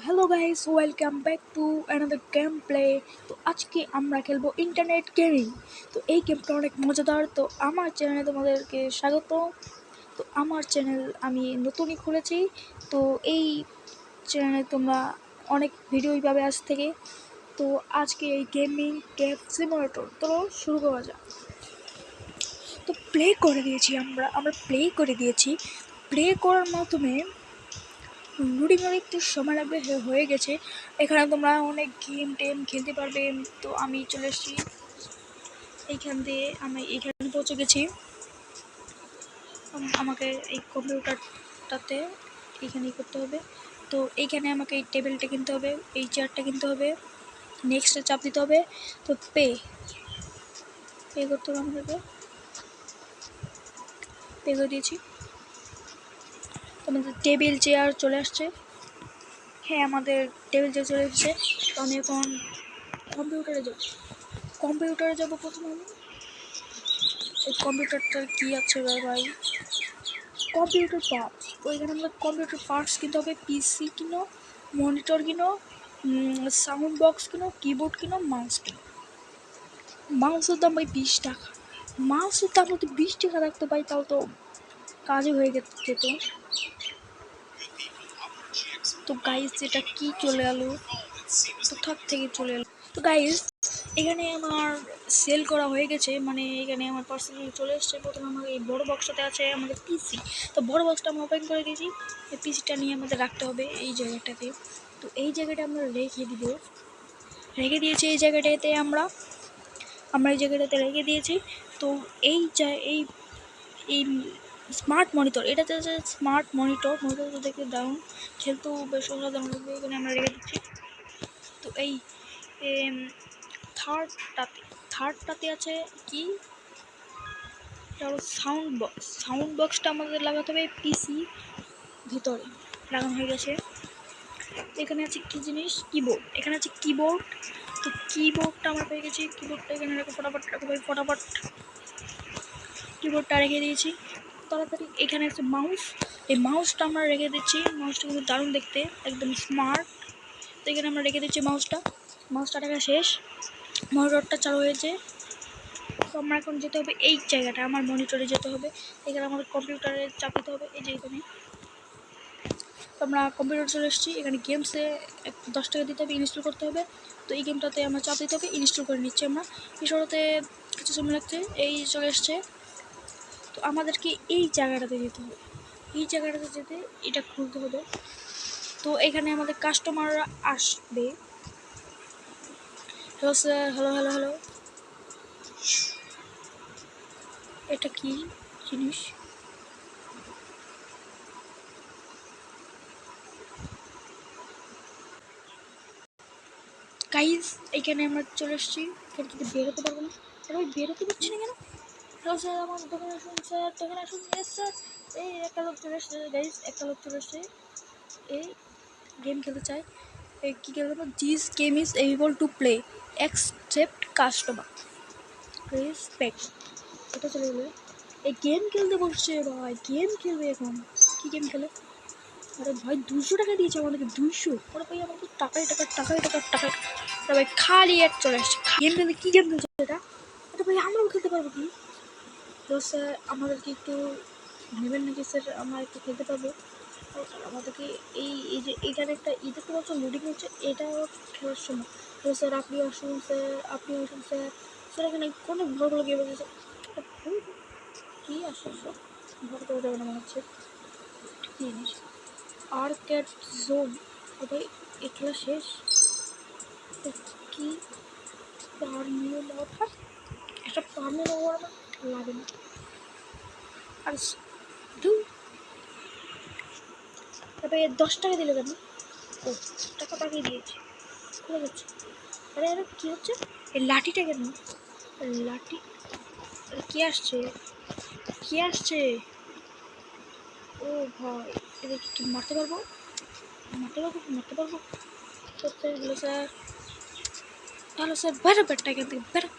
Hello guys, welcome back to another game play. তো আজকে আমরা খেলবো ইন্টারনেট গেমিং। তো এই গেমটা অনেক মজাদার। তো আমার চ্যানেলে তোমাদেরকে স্বাগত। তো আমার চ্যানেল আমি নতুনই খুলেছি। তো এই চ্যানেলে তোমরা অনেক ভিডিওই পাবে আজ থেকে। তো আজকে এই গেমিং ক্যাব সিমুলেটর তো শুরু করা যাক। তো প্লে করে দিয়েছি আমরা প্লে করে দিয়েছি। প্লে করার মাধ্যমে লোডিংয়ের একটু সময় লাগবে, হয়ে গেছে। এখানে তোমরা অনেক গেম টেম খেলতে পারবে। তো আমি চলে এসেছি এইখান দিয়ে, আমি এইখানে পৌঁছে গেছি। আমাকে এই কম্পিউটারটাতে এইখানেই করতে হবে। তো এইখানে আমাকে এই টেবিলটা কিনতে হবে, এই চেয়ারটা কিনতে হবে, নেক্সটে চাপ দিতে হবে। তো পে করতে হবে, আমাদেরকে পে করে দিয়েছি। তো আমাদের টেবিল চেয়ার চলে আসছে। হ্যাঁ, আমাদের টেবিল চেয়ার চলে এসেছে। তো আমি এখন কম্পিউটারে যাব প্রথমে। আমি এই কম্পিউটারটার কী আছে ভাই, কম্পিউটার পার্টস। তো এখানে আমাদের কম্পিউটার পার্টস কিনতে হবে। পিসি কিনো, মনিটর কিনো, সাউন্ড বক্স কিনো, কিবোর্ড কিনো, মাউস কিনো। মাউসের দাম ভাই 20 টাকা। মাউসের দাম যদি 20 টাকা রাখতে পাই তাও তো কাজে হয়ে যেত। তো গাইস, এটা কি চলে এলো, কোথার থেকে চলে এলো। তো গাইস, এখানে আমার সেল করা হয়ে গেছে, মানে এখানে আমার পার্সোনালি চলে এসছে। প্রথমে আমার এই বড়ো বক্সটাতে আছে আমাদের পিসি। তো বড়ো বক্সটা আমরা ওপেন করে দিয়েছি। এই পিসিটা নিয়ে আমাদের রাখতে হবে এই জায়গাটাতে। তো এই জায়গাটা আমরা রেখে দিয়েছি। এই জায়গাটাতে আমরা এই জায়গাটাতে রেখে দিয়েছি। তো এই এই স্মার্ট মনিটর, এটাতে আছে স্মার্ট মনিটরটা দেখতে দারুণ, খেলতেও বেশ অসাধারণ লাগবে। এখানে আমরা রেখে দিচ্ছি। তো এই থার্ডটাতে আছে কি, সাউন্ড বক্সটা আমাদের লাগাতে হবে পিসি ভিতরে, লাগানো হয়ে গেছে। এখানে আছে কি জিনিস, কিবোর্ড। এখানে আছে কিবোর্ড। তো কিবোর্ডটা আমরা পেয়ে গেছি। কিবোর্ডটা এখানে রাখো, ফটাফট কিবোর্ডটা রেখে দিয়েছি তাড়াতাড়ি। এখানে আছে মাউস। এই মাউসটা আমরা রেখে দিচ্ছি। মাউসটা কিন্তু দারুণ দেখতে, একদম স্মার্ট। তো এখানে আমরা রেখে দিচ্ছি মাউসটা রাখা শেষ। মনিটরটা চালু হয়েছে। তো আমরা এখন যেতে হবে এই জায়গাটা, আমার মনিটরে যেতে হবে। এখানে আমাদের কম্পিউটারে চাপ দিতে হবে, এই যে এখানে। তো আমরা কম্পিউটার চলে এসেছি। এখানে গেমসে 10 টাকা দিতে হবে, ইনস্টল করতে হবে। তো এই গেমটাতে আমরা চাপ দিতে হবে, ইনস্টল করে নিচ্ছি আমরা। ইনস্টলতে কিছু সময় লাগছে। এই চলে এসছে। তো আমাদেরকে এই জায়গাটাতে যেতে হবে। এই জায়গাটাতে যেতে এটা খুলতে হবে। তো এখানে আমাদের কাস্টমাররা আসবে। Hello sir, hello. এটা কি জিনিস? গাইজ, এইখানে আমরা চলে এসেছি। এখানে কিন্তু বেরোতে পারবো না। আমি বেরোতে পারছি না কেন? হ্যালো স্যার, আমার দোকানে আসুন স্যার, দোকানে আসুন। Yes sir. এই একটা লোক চলে এসছে গাইজ, এই গেম খেলতে চায়। এই কী খেলতে পারবো? This game is able to play, accept customer, respect. এটা চলে গেলো। এই গেম খেলতে বসছে ভাই, গেম খেলবে এখন। কী গেম খেলে? আরে ভাই 200 টাকা দিয়েছে আমাদেরকে, 200। ওরা ভাই আমাকে টাকায় ভাই খালি এক চলে আসছে। গেম খেলতে, কী গেম খেলছে এটা? এটা ভাই আমরাও খেলতে পারবো কি? তো স্যার আমাদেরকে একটু নেবেন নাকি স্যার? আমরা একটু খেলতে পারবো? আমাদেরকে এই যে এখানে একটা দেখতে পাচ্ছ লোডিং হচ্ছে, এটাও খেলার সময়। তো স্যার আপনি আসুন স্যার। স্যার এখানে কোনো ভালো গেম আছে? কী আসো ভালো করে যাবে না মনে হচ্ছে। কী জিনিস? Arcade zone. ভাই এ খেলা শেষ। কি পারমিও লভার, একটা পারমিও লভার আমার লাগে না। আর তারপরে 10 টাকা দিলে কেন? ও, টাকা পাঠিয়ে দিয়েছি, খুলে যাচ্ছে। আরে কী হচ্ছে? এই লাঠিটা কেন? লাঠি কে আসছে? ও ভাই, এদেরকে কি মারতে পারবো? হ্যালো স্যার, বেরো বেটা এখান থেকে, বেরো।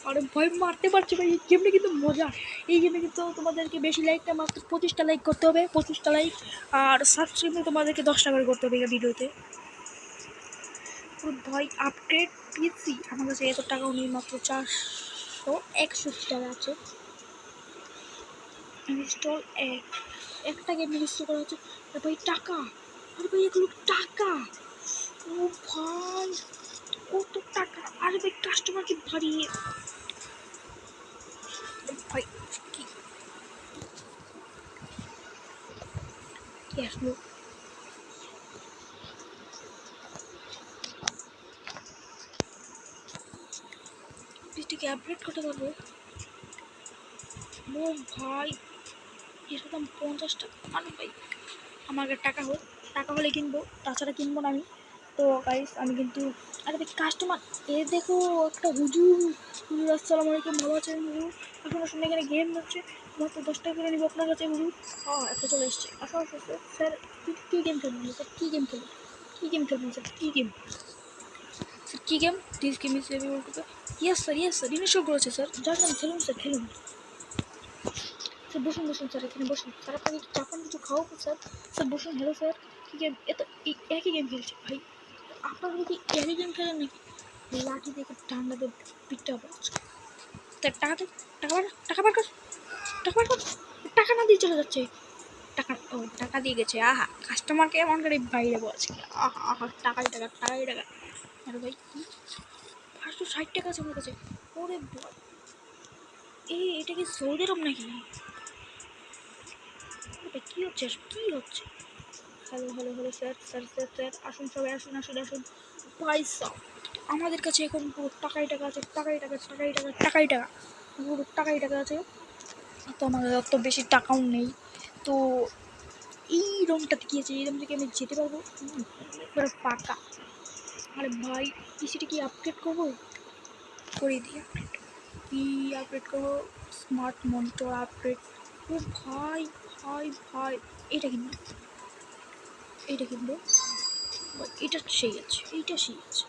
আরে ভয় মারতে পারছি ভাই, এই গেমটা কিন্তু মজা। এই গেমে কিন্তু তোমাদেরকে বেশি লাইকটা মাত্র 25টা লাইক করতে হবে, 25টা লাইক। আর সাবস্ক্রাইব তোমাদেরকে 10 টাকা করে করতে হবে এই ভিডিওতে। ভাই আপডেট পিসি আমার কাছে এত টাকাও নেই, মাত্র 461 টাকা আছে। ইনস্টল একটা গেম ইনস্টল করা হচ্ছে। আরে ভাই টাকা, আরে ভাই এগুলো টাকা, ও ভাই কত টাকা। আরে ভাই কাস্টমারকে বাড়িয়ে ভাই কি কি আসলো। পিসটিকে আপডেট করতে পারবো? ও ভাই এর দাম 50 টাকা। মানে ভাই আমার টাকা হোক, টাকা হলে কিনবো, তাছাড়া কিনবো না আমি। তো গাইস আমি কিন্তু, আরে ভাই কাস্টমার এ দেখো একটা হুজুর, হুজুর আসসালামু আলাইকুম, ভালো আছেন হুজুর? এখন আসলে এখানে গেম হচ্ছে, মাত্র 10 টাকা করে নিবো আপনার কাছে হুজুর। হ্যাঁ একটা চলে এসছে, আসো আসো স্যার। কী গেম খেলবেন স্যার? কী গেম খেলবেন? কী গেম খেলবেন স্যার? কী গেম স্যার? কী game? This game is available to. Yes sir install করেছে স্যার। জানেন খেলুন স্যার খেলুন। স্যার বসুন বসুন স্যার, এখানে বসুন স্যার। আপনাকে চাপান কিছু খাওয়াবো স্যার? স্যার বসুন। হ্যালো স্যার, কী গেম? এ তো একই গেম খেলছে ভাই। আপনারা কি একই গেম খেলেন নাকি? লাঠি দেখে ঠান্ডাতে পিঠটা হবে। স্যার টাকা দে, টাকা বার কর, টাকা বার কর। টাকা না দিয়ে চলে যাচ্ছে। টাকা, ও টাকা দিয়ে গেছে। আহা কাস্টমারকে এমন করে বাইরে বলছে, আহা আহা টাকাই টাকা টাকাই টাকা। আরে ভাই কি 560 টাকা আছে আমার কাছে। ওরে বল, এটা কি সৌদি আরব নাকি? কী হচ্ছে কী হচ্ছে? Hello hello hello sir sir sir sir আসুন সবাই আসুন আসুন আসুন। পয়সা আমাদের কাছে এখন পুরো টাকাই টাকা আছে, টাকাই টাকা টাকাই টাকা টাকাই টাকা, পুরো টাকাই টাকা আছে। তো আমাদের অত বেশি টাকাও নেই। তো এই রুমটাতে কি আছে, এই রুম থেকে আমি যেতে পারবো একবারে পাকা। আরে ভাই পিসিটা কি আপডেট করবো? করে দিই আপডেট। কি আপডেট করবো? Smart monitor update. ও ভাই ভাই ভাই এটা কিনবো, এইটা কিনবো। এটা সেই আছে, এইটা সেই আছে।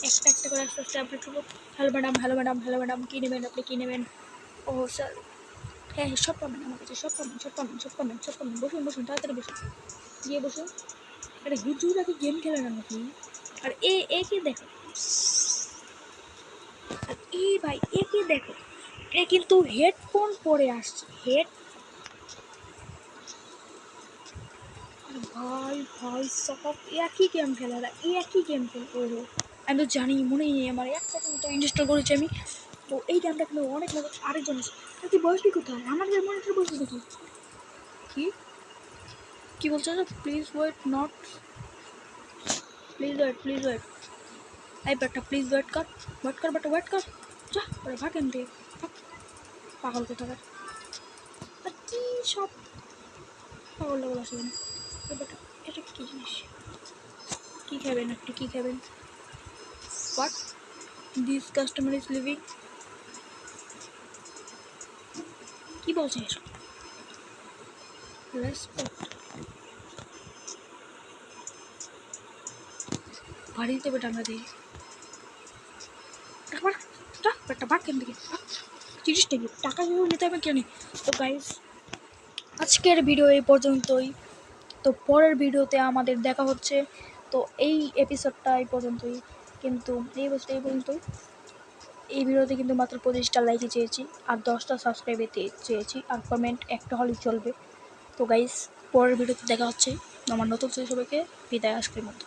একটা একটা করে আস্তে আস্তে আপডেট করবো। Hello madam hello madam hello madam, কী নেবেন আপনি কী নেবেন? ও স্যার হ্যাঁ হ্যাঁ সব পাবেন আমার কাছে, সব পাবেন সব পাবেন সব পাবেন সব পাবেন। বসুন বসুন তাড়াতাড়ি বসুন, গিয়ে বসুন। আরে হুজুর আগে গেম খেলে না নাকি? আর একে দেখো, আর ভাই একে দেখো, এ কিন্তু হেডফোন পরে আসছে। ভাই ভাই সব একই গেম খেলে, একই গেম খেলে। আমি তো জানি, মনেই নেই আমার, একটা কিন্তু ইনস্টল করেছি আমি। তো এই গেমটা কিন্তু অনেক মজা। আরেকজন আছে, তুই বসবি কোথায়? আমাদের মনিটর বসবি কোথায়? কি কি বলছো? Please wait not, please wait. এই বেটা প্লিজ ওয়েট কর, বেটা ওয়েট কর। যা ওরা ভাগ এম দিয়ে, পাগল কোথাকার। আর কি সব পাগল টাগল আসবে না। বেটা এটা কী জিনিস? কী খাবেন আপনি, কী খাবেন? What this customer is living? কী বলছে এসব? রেসপেক্ট বাড়ি দিতে বেটা আমরা দিই। বেটা ভাগ কেন দিকে, জিনিসটা কি টাকা নিতে হবে কেন? তো গাইস আজকের ভিডিও এই পর্যন্তই। তো পরের ভিডিওতে আমাদের দেখা হচ্ছে। তো এই এপিসোডটা এই পর্যন্তই, কিন্তু এই বছর এই পর্যন্তই। এই ভিডিওতে কিন্তু মাত্র 25টা লাইকই চেয়েছি, আর 10টা সাবস্ক্রাইবে চেয়েছি, আর কমেন্ট একটা হলেই চলবে। তো গাইস পরের ভিডিওতে দেখা হচ্ছে। আমার নতুন সবাইকে বিদায় আজকের মতো।